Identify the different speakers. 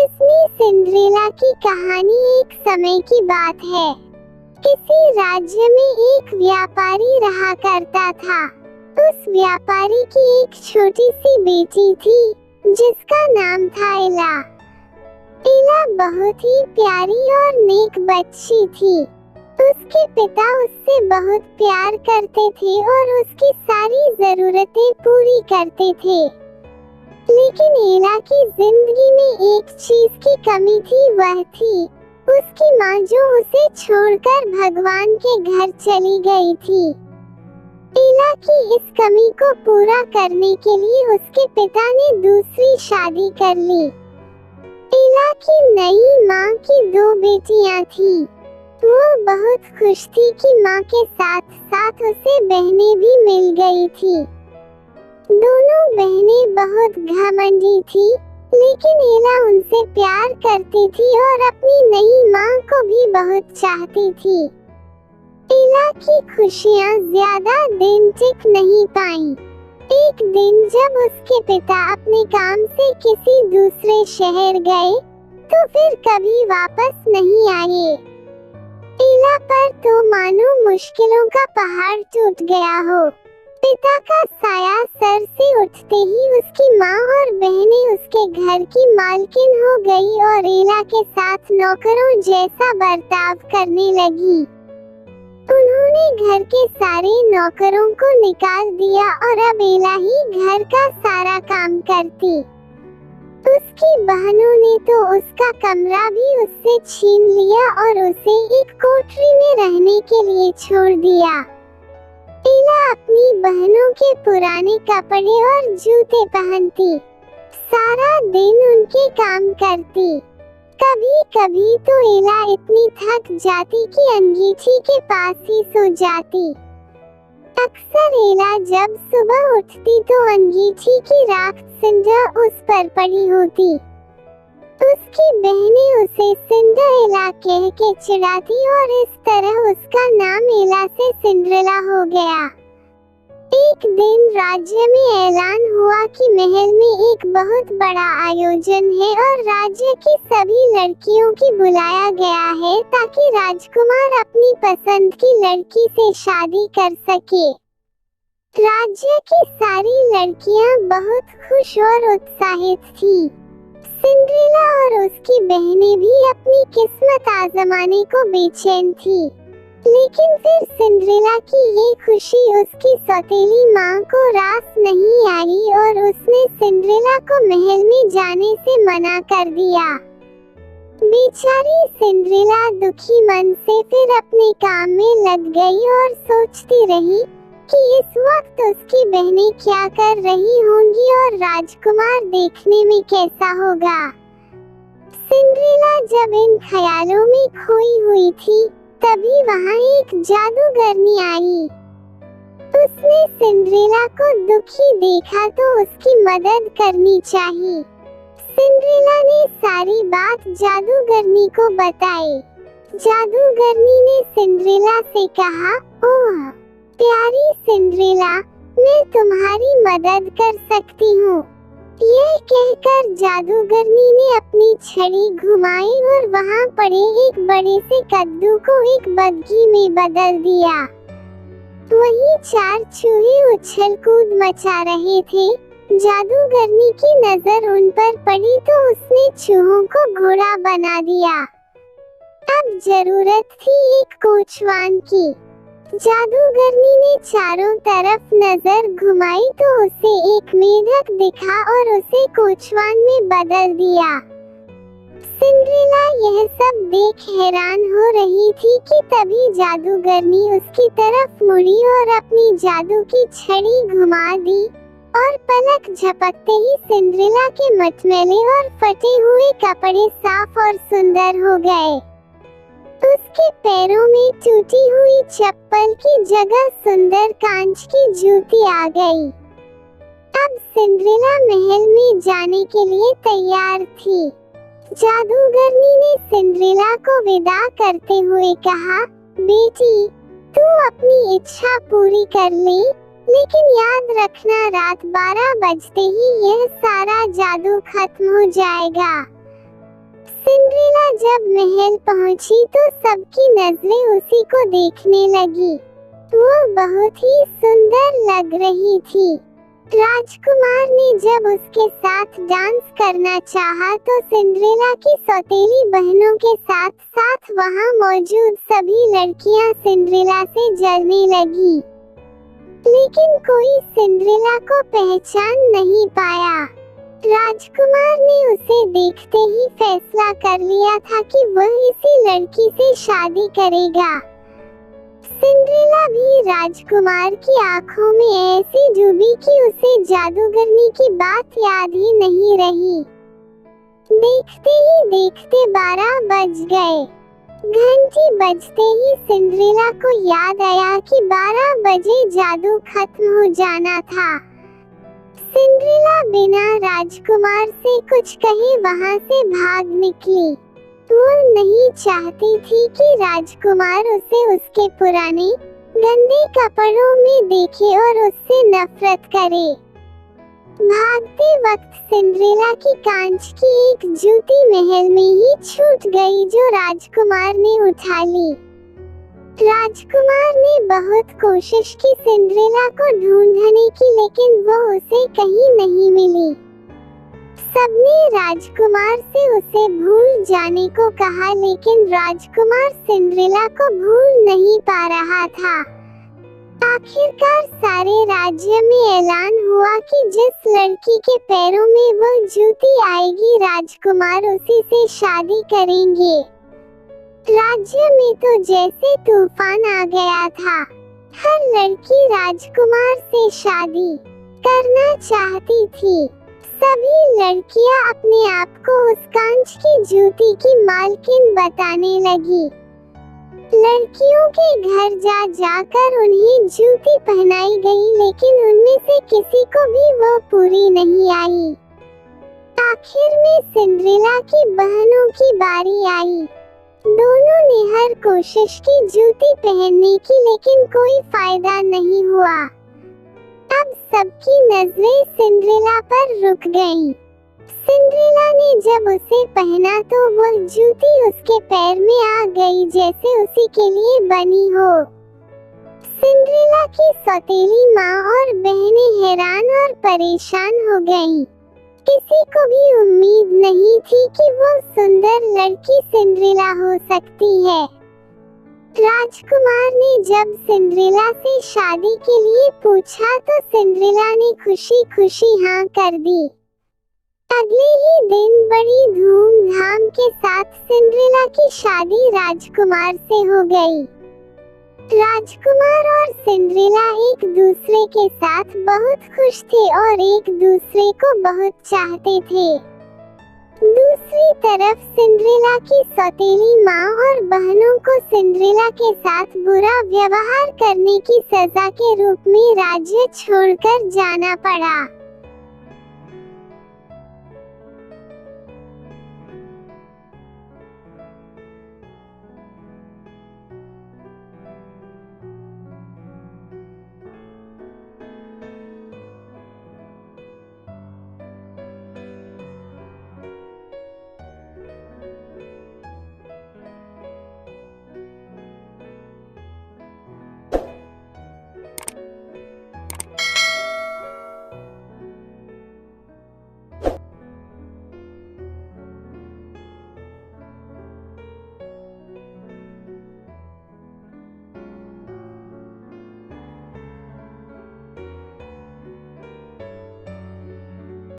Speaker 1: Disney Cinderella की कहानी एक समय की बात है। किसी राज्य में एक व्यापारी रहा करता था। उस व्यापारी की एक छोटी सी बेटी थी जिसका नाम था एला। एला बहुत ही प्यारी और नेक बच्ची थी। उसके पिता उससे बहुत प्यार करते थे और उसकी सारी जरूरतें पूरी करते थे। लेकिन एला की जिंदगी में एक चीज की कमी थी, वह थी उसकी माँ जो उसे छोड़कर भगवान के घर चली गई थी। एला की इस कमी को पूरा करने के लिए उसके पिता ने दूसरी शादी कर ली। एला की नई माँ की 2 बेटियां थीं। वो बहुत खुश थी कि माँ के साथ साथ उसे बहनें भी मिल गई थी। दोनों बहनें बहुत घमंडी थी, लेकिन एला उनसे प्यार करती थी और अपनी नई माँ को भी बहुत चाहती थी। एला की खुशियाँ ज्यादा दिन टिक नहीं पाईं। एक दिन जब उसके पिता अपने काम से किसी दूसरे शहर गए, तो फिर कभी वापस नहीं आए। एला पर तो मानो मुश्किलों का पहाड़ टूट गया हो। पिता का साया सर से उठते ही उसकी माँ और बहनें उसके घर की मालकिन हो गई और एला के साथ नौकरों जैसा बर्ताव करने लगी। उन्होंने घर के सारे नौकरों को निकाल दिया और अब एला ही घर का सारा काम करती। उसकी बहनों ने तो उसका कमरा भी उससे छीन लिया और उसे एक कोठरी में रहने के लिए छोड़ दिया। एला अपनी बहनों के पुराने कपड़े और जूते पहनती, सारा दिन उनके काम करती। कभी कभी तो एला इतनी थक जाती कि अंगीठी के पास ही सो जाती। अक्सर एला जब सुबह उठती तो अंगीठी की राख सिंडा उस पर पड़ी होती। उसकी बहनें उसे सिंड्रेला कह के चिढ़ाती और इस तरह उसका नाम एला से सिंड्रेला हो गया। एक दिन राज्य में ऐलान हुआ कि महल में एक बहुत बड़ा आयोजन है और राज्य की सभी लड़कियों की बुलाया गया है ताकि राजकुमार अपनी पसंद की लड़की से शादी कर सके। राज्य की सारी लड़कियां बहुत खुश और उत्साहित थीं। सिंड्रेला और उसकी बहनें भी अपनी किस्मत आजमाने को बेचैन थीं। लेकिन फिर सिंड्रेला की ये खुशी उसकी सौतेली माँ को रास नहीं आई और उसने सिंड्रेला को महल में जाने से मना कर दिया। बेचारी सिंड्रेला दुखी मन से फिर अपने काम में लग गई और सोचती रही कि इस वक्त उसकी बहनें क्या कर रही होंगी और राजकुमार देखने में कैसा होगा। सिंड्रेला जब इन ख्यालों में खोई हुई थी, तभी वहाँ एक जादूगरनी आई। उसने सिंड्रेला को दुखी देखा तो उसकी मदद करनी चाहिए। सिंड्रेला ने सारी बात जादूगरनी को बताई। जादूगरनी ने सिंड्रेला से कहा, ओह प्यारी सिंड्रेला, मैं तुम्हारी मदद कर सकती हूँ। यह कहकर जादूगरनी ने अपनी छड़ी घुमाई और वहाँ पड़े एक बड़े से कद्दू को एक बग्घी में बदल दिया। वही 4 चूहे उछल कूद मचा रहे थे। जादूगरनी की नजर उन पर पड़ी तो उसने चूहों को घोड़ा बना दिया। अब जरूरत थी एक कोचवान की। जादूगरनी ने चारों तरफ नजर घुमाई तो उसे एक मेढक दिखा और उसे कोचवान में बदल दिया। सिंड्रेला यह सब देख हैरान हो रही थी कि तभी जादूगरनी उसकी तरफ मुड़ी और अपनी जादू की छड़ी घुमा दी और पलक झपकते ही सिंड्रेला के मटमैले और फटे हुए कपड़े साफ और सुंदर हो गए। उसके पैरों में टूटी हुई चप्पल की जगह सुंदर कांच की जूती आ गई। अब सिंड्रेला महल में जाने के लिए तैयार थी। जादूगरनी ने सिंड्रेला को विदा करते हुए कहा, बेटी तू अपनी इच्छा पूरी कर ले, लेकिन याद रखना रात 12 बजते ही यह सारा जादू खत्म हो जाएगा। जब महल पहुंची तो सबकी नजरें उसी को देखने लगी। वो बहुत ही सुंदर लग रही थी। राजकुमार ने जब उसके साथ डांस करना चाहा तो सिंड्रेला की सौतेली बहनों के साथ साथ वहां मौजूद सभी लड़कियां सिंड्रेला से जलने लगी, लेकिन कोई सिंड्रेला को पहचान नहीं पाया। राजकुमार ने उसे देखते ही फैसला कर लिया था कि वह इसी लड़की से शादी करेगा। सिंड्रेला भी राजकुमार की आंखों में ऐसी डूबी कि उसे जादूगरनी की बात याद ही नहीं रही। देखते ही देखते 12 बज गए। घंटी बजते ही सिंड्रेला को याद आया कि 12 बजे जादू खत्म हो जाना था। सिंड्रेला बिना राजकुमार से कुछ कहे वहां से भाग निकली। वो नहीं चाहती थी कि राजकुमार उसे उसके पुराने गंदे कपड़ों में देखे और उससे नफरत करे। भागते वक्त सिंड्रेला की कांच की एक जूती महल में ही छूट गई जो राजकुमार ने उठा ली। राजकुमार ने बहुत कोशिश की सिंड्रेला को ढूंढने की, लेकिन वो उसे कहीं नहीं मिली। सबने राजकुमार से उसे भूल जाने को कहा, लेकिन राजकुमार सिंड्रेला को भूल नहीं पा रहा था। आखिरकार सारे राज्य में ऐलान हुआ कि जिस लड़की के पैरों में वो जूती आएगी राजकुमार उसी से शादी करेंगे। राज्य में तो जैसे तूफान आ गया था। हर लड़की राजकुमार से शादी करना चाहती थी। सभी लड़कियां अपने आप को उस कांच की जूती की मालकिन बताने लगी। लड़कियों के घर जा जाकर उन्हें जूती पहनाई गई, लेकिन उनमें से किसी को भी वो पूरी नहीं आई। आखिर में सिंड्रेला की बहनों की बारी आई। दोनों ने हर कोशिश की जूती पहनने की, लेकिन कोई फायदा नहीं हुआ। अब सबकी नजरें सिंड्रेला पर रुक गईं। सिंड्रेला ने जब उसे पहना तो वह जूती उसके पैर में आ गई जैसे उसी के लिए बनी हो। सिंड्रेला की सौतेली माँ और बहनें हैरान और परेशान हो गईं। किसी को भी उम्मीद नहीं थी कि वो सुंदर लड़की सिंड्रेला हो सकती है। राजकुमार ने जब सिंड्रेला से शादी के लिए पूछा तो सिंड्रेला ने खुशी खुशी हाँ कर दी। अगले ही दिन बड़ी धूमधाम के साथ सिंड्रेला की शादी राजकुमार से हो गई। राजकुमार और सिंड्रेला एक दूसरे के साथ बहुत खुश थे और एक दूसरे को बहुत चाहते थे। दूसरी तरफ सिंड्रेला की सौतेली माँ और बहनों को सिंड्रेला के साथ बुरा व्यवहार करने की सजा के रूप में राज्य छोड़कर जाना पड़ा।